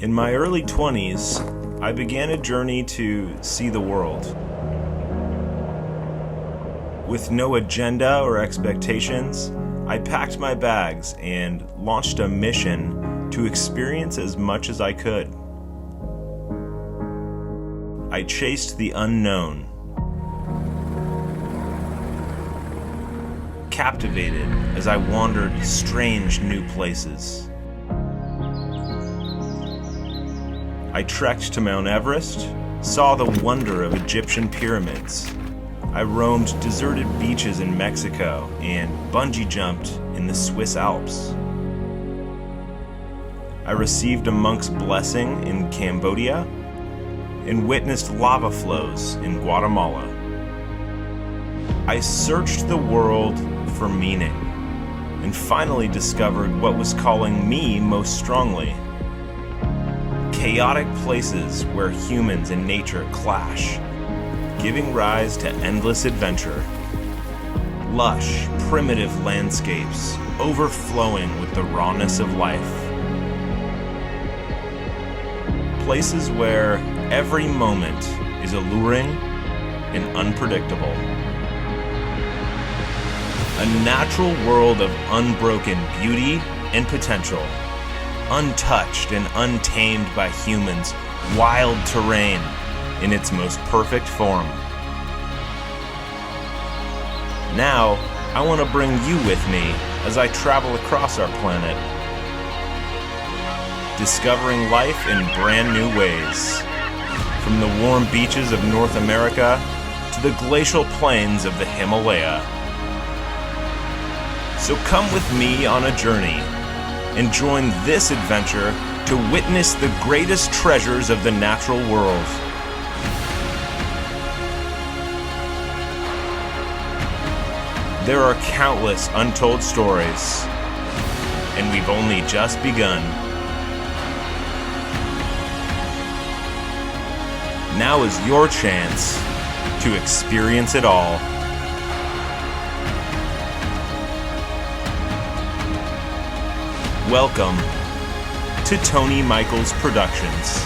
In my early 20s, I began a journey to see the world. With no agenda or expectations, I packed my bags and launched a mission to experience as much as I could. I chased the unknown, captivated as I wandered strange new places. I trekked to Mt Everest, saw the wonder of Egyptian pyramids. I roamed deserted beaches in Mexico and bungee jumped in the Swiss Alps. I received a monk's blessing in Cambodia and witnessed lava flows in Guatemala. I searched the world for meaning and finally discovered what was calling me most strongly. Chaotic places where humans and nature clash, giving rise to endless adventure. Lush, primitive landscapes overflowing with the rawness of life. Places where every moment is alluring and unpredictable. A natural world of unbroken beauty and potential, untouched and untamed by humans, wild terrain in its most perfect form. Now, I want to bring you with me as I travel across our planet, discovering life in brand new ways, from the warm beaches of North America to the glacial plains of the Himalaya. So come with me on a journey and join this adventure to witness the greatest treasures of the natural world. There are countless untold stories, and we've only just begun. Now is your chance to experience it all. Welcome to Tony Michaels Productions.